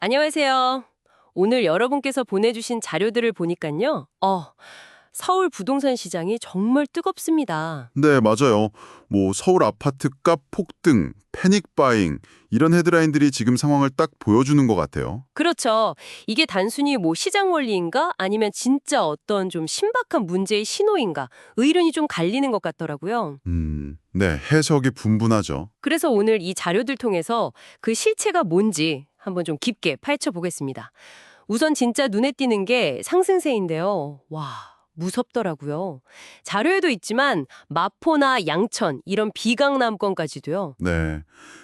안녕하세요. 오늘 여러분께서 보내주신 자료들을 보니까요. 서울 부동산 시장이 정말 뜨겁습니다. 네, 맞아요. 서울 아파트 값 폭등, 패닉 바잉 이런 헤드라인들이 지금 상황을 딱 보여주는 것 같아요. 그렇죠. 이게 단순히 시장 원리인가 아니면 진짜 어떤 좀 신박한 문제의 신호인가 의견이 좀 갈리는 것 같더라고요. 네, 해석이 분분하죠. 그래서 오늘 이 자료들 통해서 그 실체가 뭔지 한번 좀 깊게 파헤쳐 보겠습니다. 우선 진짜 눈에 띄는 게 상승세인데요. 와, 무섭더라고요. 자료에도 있지만 마포나 양천 이런 비강남권까지도요. 네,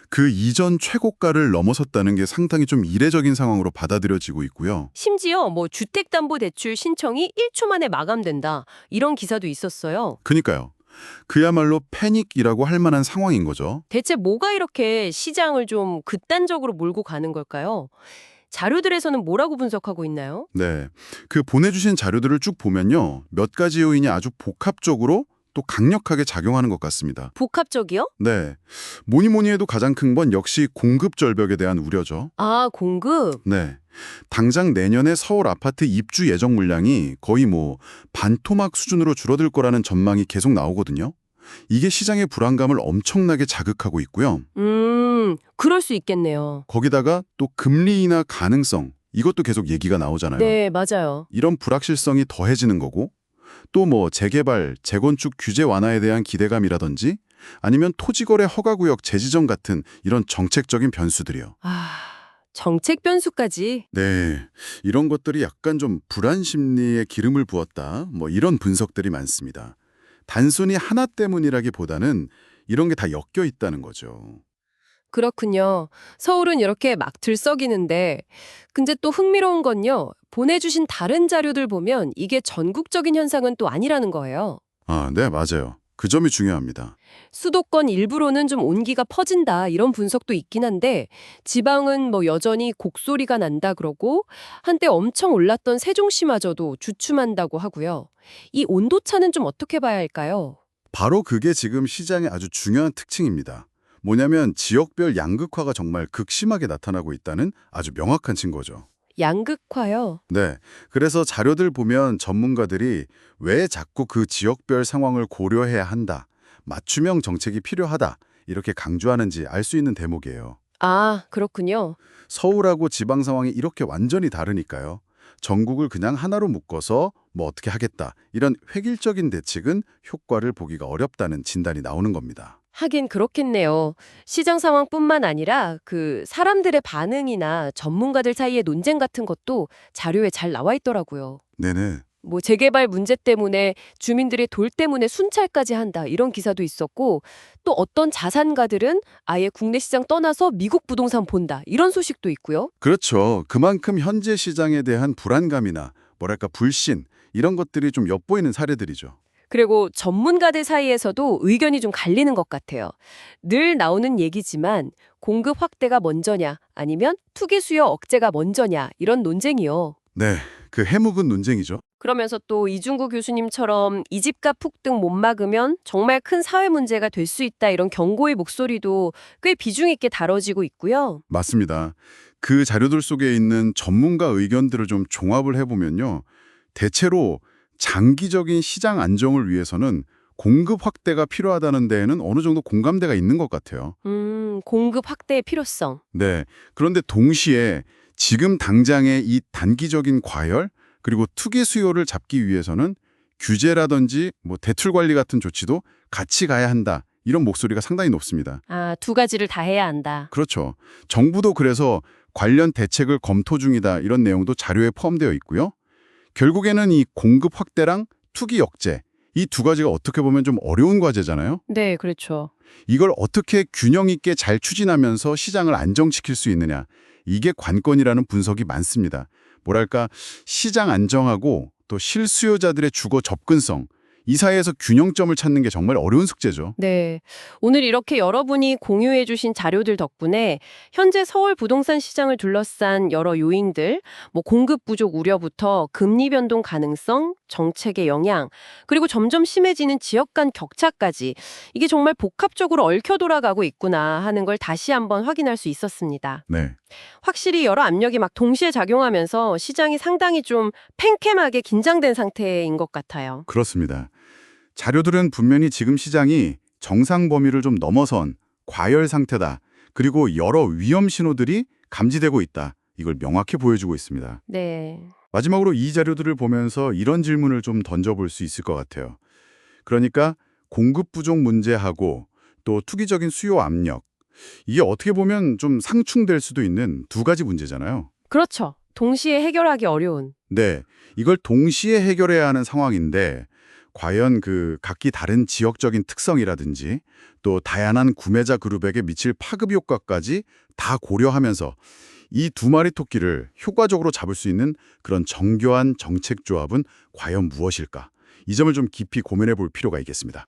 그 이전 최고가를 넘어섰다는 게 상당히 좀 이례적인 상황으로 받아들여지고 있고요. 심지어 주택담보대출 신청이 1초 만에 마감된다. 이런 기사도 있었어요. 그니까요. 그야말로 패닉이라고 할 만한 상황인 거죠. 대체 뭐가 이렇게 시장을 좀 극단적으로 몰고 가는 걸까요? 자료들에서는 뭐라고 분석하고 있나요? 네, 그 보내주신 자료들을 쭉 보면요. 몇 가지 요인이 아주 복합적으로 또 강력하게 작용하는 것 같습니다. 복합적이요? 네, 뭐니 뭐니 해도 가장 큰 건 역시 공급 절벽에 대한 우려죠. 아, 공급? 네. 당장 내년에 서울 아파트 입주 예정 물량이 거의 반토막 수준으로 줄어들 거라는 전망이 계속 나오거든요. 이게 시장의 불안감을 엄청나게 자극하고 있고요. 그럴 수 있겠네요. 거기다가 또 금리 인하 가능성, 이것도 계속 얘기가 나오잖아요. 네, 맞아요. 이런 불확실성이 더해지는 거고, 또 재개발, 재건축 규제 완화에 대한 기대감이라든지 아니면 토지거래 허가구역 재지정 같은 이런 정책적인 변수들이요. 아, 정책 변수까지? 네, 이런 것들이 약간 좀 불안 심리에 기름을 부었다. 이런 분석들이 많습니다. 단순히 하나 때문이라기보다는 이런 게 다 엮여 있다는 거죠. 그렇군요. 서울은 이렇게 막 들썩이는데, 근데 또 흥미로운 건요. 보내주신 다른 자료들 보면 이게 전국적인 현상은 또 아니라는 거예요. 아, 네, 맞아요. 그 점이 중요합니다. 수도권 일부로는 좀 온기가 퍼진다 이런 분석도 있긴 한데 지방은 여전히 곡소리가 난다 그러고 한때 엄청 올랐던 세종시마저도 주춤한다고 하고요. 이 온도차는 좀 어떻게 봐야 할까요? 바로 그게 지금 시장의 아주 중요한 특징입니다. 뭐냐면 지역별 양극화가 정말 극심하게 나타나고 있다는 아주 명확한 증거죠. 양극화요. 네. 그래서 자료들 보면 전문가들이 왜 자꾸 그 지역별 상황을 고려해야 한다, 맞춤형 정책이 필요하다, 이렇게 강조하는지 알 수 있는 대목이에요. 아, 그렇군요. 서울하고 지방 상황이 이렇게 완전히 다르니까요. 전국을 그냥 하나로 묶어서 어떻게 하겠다, 이런 획일적인 대책은 효과를 보기가 어렵다는 진단이 나오는 겁니다. 하긴 그렇겠네요. 시장 상황뿐만 아니라 그 사람들의 반응이나 전문가들 사이의 논쟁 같은 것도 자료에 잘 나와 있더라고요. 네네. 재개발 문제 때문에 주민들이 돌 때문에 순찰까지 한다 이런 기사도 있었고 또 어떤 자산가들은 아예 국내 시장 떠나서 미국 부동산 본다 이런 소식도 있고요. 그렇죠. 그만큼 현재 시장에 대한 불안감이나 뭐랄까 불신, 이런 것들이 좀 엿보이는 사례들이죠. 그리고 전문가들 사이에서도 의견이 좀 갈리는 것 같아요. 늘 나오는 얘기지만 공급 확대가 먼저냐 아니면 투기 수요 억제가 먼저냐 이런 논쟁이요. 네, 그 해묵은 논쟁이죠. 그러면서 또 이중구 교수님처럼 이 집값 폭등 못 막으면 정말 큰 사회 문제가 될 수 있다 이런 경고의 목소리도 꽤 비중 있게 다뤄지고 있고요. 맞습니다. 그 자료들 속에 있는 전문가 의견들을 좀 종합을 해보면요. 대체로 장기적인 시장 안정을 위해서는 공급 확대가 필요하다는 데에는 어느 정도 공감대가 있는 것 같아요. 공급 확대의 필요성. 네. 그런데 동시에 지금 당장의 이 단기적인 과열, 그리고 투기 수요를 잡기 위해서는 규제라든지 대출 관리 같은 조치도 같이 가야 한다, 이런 목소리가 상당히 높습니다. 아, 두 가지를 다 해야 한다. 그렇죠. 정부도 그래서 관련 대책을 검토 중이다, 이런 내용도 자료에 포함되어 있고요. 결국에는 이 공급 확대랑 투기 억제, 이 두 가지가 어떻게 보면 좀 어려운 과제잖아요. 네, 그렇죠. 이걸 어떻게 균형 있게 잘 추진하면서 시장을 안정시킬 수 있느냐, 이게 관건이라는 분석이 많습니다. 뭐랄까, 시장 안정하고 또 실수요자들의 주거 접근성, 이 사이에서 균형점을 찾는 게 정말 어려운 숙제죠. 네. 오늘 이렇게 여러분이 공유해 주신 자료들 덕분에 현재 서울 부동산 시장을 둘러싼 여러 요인들, 공급 부족 우려부터 금리 변동 가능성, 정책의 영향, 그리고 점점 심해지는 지역 간 격차까지 이게 정말 복합적으로 얽혀 돌아가고 있구나 하는 걸 다시 한번 확인할 수 있었습니다. 네. 확실히 여러 압력이 막 동시에 작용하면서 시장이 상당히 좀 팽팽하게 긴장된 상태인 것 같아요. 그렇습니다. 자료들은 분명히 지금 시장이 정상 범위를 좀 넘어선 과열 상태다. 그리고 여러 위험 신호들이 감지되고 있다. 이걸 명확히 보여주고 있습니다. 네. 마지막으로 이 자료들을 보면서 이런 질문을 좀 던져볼 수 있을 것 같아요. 그러니까 공급 부족 문제하고 또 투기적인 수요 압력, 이게 어떻게 보면 좀 상충될 수도 있는 두 가지 문제잖아요. 그렇죠. 동시에 해결하기 어려운. 네, 이걸 동시에 해결해야 하는 상황인데 과연 그 각기 다른 지역적인 특성이라든지 또 다양한 구매자 그룹에게 미칠 파급 효과까지 다 고려하면서 이 두 마리 토끼를 효과적으로 잡을 수 있는 그런 정교한 정책 조합은 과연 무엇일까? 이 점을 좀 깊이 고민해 볼 필요가 있겠습니다.